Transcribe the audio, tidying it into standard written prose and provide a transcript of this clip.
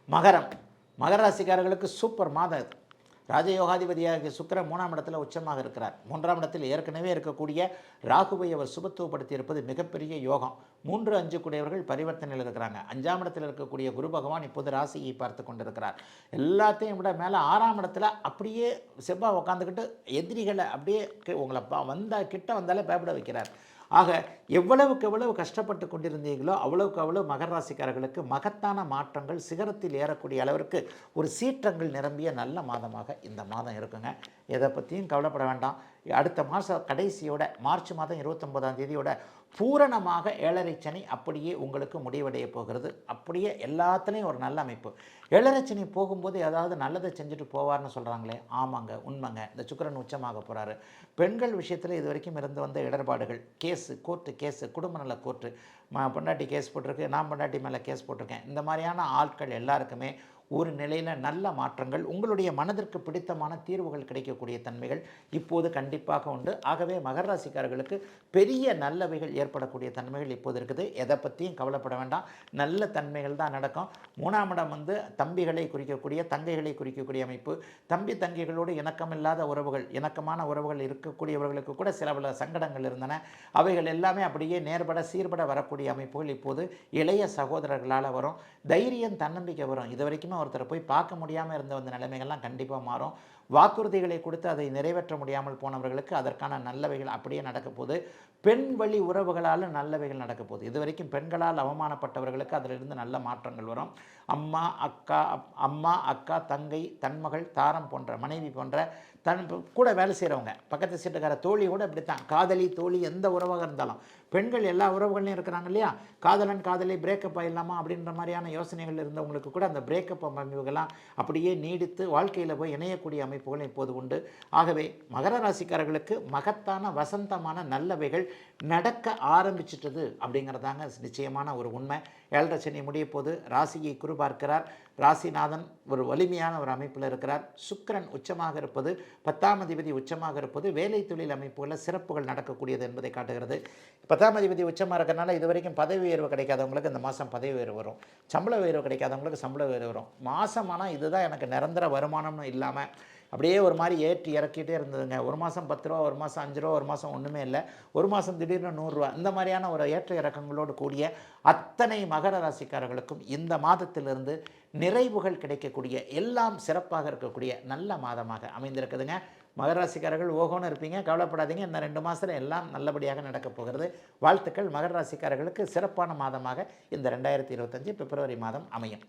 மகரம், மகர ராசிக்காரர்களுக்கு சூப்பர் மாதம் இது. ராஜயோகாதிபதியாக சுக்கிரன் 3ஆம் இடத்துல உச்சமாக இருக்கிறார். 3ஆம் இடத்தில் ஏற்கனவே இருக்கக்கூடிய ராகுவை அவர் சுபத்துவப்படுத்தி இருப்பது மிகப்பெரிய யோகம். 3, 5 கூடியவர்கள் பரிவர்த்தனையில் இருக்கிறாங்க. 5ஆம் இடத்தில் இருக்கக்கூடிய குரு பகவான் இப்போது ராசியை பார்த்து கொண்டிருக்கிறார். எல்லாத்தையும் விட மேலே 6ஆம் இடத்துல அப்படியே செவ்வாய் உட்காந்துக்கிட்டு எதிரிகளை அப்படியே உங்களை வந்தால் கிட்ட வந்தாலே பயப்பட வைக்கிறார். ஆக எவ்வளவுக்கு எவ்வளவு கஷ்டப்பட்டு கொண்டிருந்தீங்களோ அவ்வளவுக்கு அவ்வளவு மகர ராசிக்காரர்களுக்கு மகத்தான மாற்றங்கள், சிகரத்தில் ஏறக்கூடிய அளவிற்கு ஒரு சீற்றங்கள் நிரம்பிய நல்ல மாதமாக இந்த மாதம் இருக்குங்க. எதை பற்றியும் கவலைப்பட வேண்டாம். அடுத்த மாதம் கடைசியோட மார்ச் மாதம் 29ஆம் தேதியோட பூரணமாக 7.5 சனி அப்படியே உங்களுக்கு முடிவடைய போகிறது. அப்படியே எல்லாத்துலேயும் ஒரு நல்ல அமைப்பு. 7.5 சனி போகும்போது ஏதாவது நல்லதை செஞ்சுட்டு போவார்னு சொல்கிறாங்களே, ஆமாங்க, உண்மைங்க. இந்த சுக்கிரன் உச்சமாக போகிறாரு. பெண்கள் விஷயத்தில் இது வரைக்கும் இருந்து வந்த இடர்பாடுகள், கோர்ட்டு கேஸு, குடும்ப நல கோர்ட்டு, பொண்டாட்டி கேஸ் போட்டிருக்கு, நான் பொண்டாட்டி மேலே கேஸ் போட்டிருக்கேன், இந்த மாதிரியான ஆட்கள் எல்லாருக்குமே ஒரு நிலையில் நல்ல மாற்றங்கள், உங்களுடைய மனதிற்கு பிடித்தமான தீர்வுகள் கிடைக்கக்கூடிய தன்மைகள் இப்போது கண்டிப்பாக உண்டு. ஆகவே மகர ராசிக்காரர்களுக்கு பெரிய நல்லவைகள் ஏற்படக்கூடிய தன்மைகள் இப்போது இருக்குது. எதை பற்றியும் கவலைப்பட வேண்டாம். நல்ல தன்மைகள் தான் நடக்கும். 3ஆம் இடம் தம்பிகளை குறிக்கக்கூடிய, தங்கைகளை குறிக்கக்கூடிய அமைப்பு. தம்பி தங்கைகளோடு இணக்கமில்லாத உறவுகள், இணக்கமான உறவுகள் இருக்கக்கூடியவர்களுக்கு கூட சில பல சங்கடங்கள் இருந்தன. அவைகள் எல்லாமே அப்படியே நேர்பட சீர்பட வரக்கூடிய அமைப்புகள் இப்போது இளைய சகோதரர்களால் வரும். தைரியம், தன்னம்பிக்கை வரும். இது வரைக்கும் ஒருத்தரை போய் பார்க்க முடியாமல் இருந்த வந்த நிலைமைகள்லாம் கண்டிப்பாக மாறும். வாக்குறுதிகளை கொடுத்து அதை நிறைவேற்ற முடியாமல் போனவர்களுக்கு அதற்கான நல்லவைகள் அப்படியே நடக்க போகுது. பெண் வழி உறவுகளால் நல்லவைகள் நடக்க போகுது. இது வரைக்கும் பெண்களால் அவமானப்பட்டவர்களுக்கு அதிலிருந்து நல்ல மாற்றங்கள் வரும். அம்மா, அக்கா, தங்கை, தன்மகள், தாரம் போன்ற, மனைவி போன்ற தன் கூட வேலை செய்கிறவங்க, பக்கத்து சீட்டுக்கார தோழி கூட இப்படித்தான். காதலி, தோழி, எந்த உறவாக இருந்தாலும் பெண்கள் எல்லா உறவுகளையும் இருக்கிறாங்க இல்லையா. காதலன் காதலி பிரேக்கப் ஆகிடலாமா அப்படின்ற மாதிரியான யோசனைகள் இருந்தவங்களுக்கு கூட அந்த பிரேக்கப் அமைப்புகள்லாம் அப்படியே நீடித்து வாழ்க்கையில் போய் இணையக்கூடிய அமைப்புகள் இப்போது உண்டு. ஆகவே மகர ராசிக்காரர்களுக்கு மகத்தான வசந்தமான நல்லவைகள் நடக்க ஆரம்பிச்சிட்டது அப்படிங்கிறதாங்க நிச்சயமான ஒரு உண்மை. 7.5 சனி முடிய போது ராசியை குரு பார்க்கிறார். ராசிநாதன் ஒரு வலிமையான ஒரு அமைப்பில் இருக்கிறார். சுக்கிரன் உச்சமாக இருப்பது, 10ஆம் அதிபதி உச்சமாக இருப்பது வேலை தொழில் அமைப்புகளில் சிறப்புகள் நடக்கக்கூடியது என்பதை காட்டுகிறது. 10ஆம் அதிபதி உச்சமாக இருக்கிறனால இது வரைக்கும் பதவி உயர்வு கிடைக்காதவங்களுக்கு இந்த மாதம் பதவி உயர்வு வரும். சம்பள உயர்வு கிடைக்காதவங்களுக்கு சம்பள உயர்வு வரும். மாதமானால் இதுதான் எனக்கு நிரந்தர வருமானம்னு இல்லாமல் அப்படியே ஒரு மாதிரி ஏற்றி இறக்கிட்டே இருந்ததுங்க. ஒரு மாதம் 10 ரூபா, ஒரு மாதம் 5 ரூபா, ஒரு மாதம் ஒன்றுமே இல்லை, ஒரு மாதம் திடீர்னு 100 ரூபா, இந்த மாதிரியான ஒரு ஏற்ற இறக்கங்களோடு கூடிய அத்தனை மகர ராசிக்காரர்களுக்கும் இந்த மாதத்திலிருந்து நிறைவுகள் கிடைக்கக்கூடிய, எல்லாம் சிறப்பாக இருக்கக்கூடிய நல்ல மாதமாக அமைந்திருக்குதுங்க. மகர ராசிக்காரர்கள் ஓகோன்னு இருப்பீங்க, கவலைப்படாதீங்க. இந்த 2 மாதத்தில் எல்லாம் நல்லபடியாக நடக்கப் போகிறது. வாழ்த்துக்கள். மகர ராசிக்காரர்களுக்கு சிறப்பான மாதமாக இந்த 2025 பிப்ரவரி மாதம் அமையும்.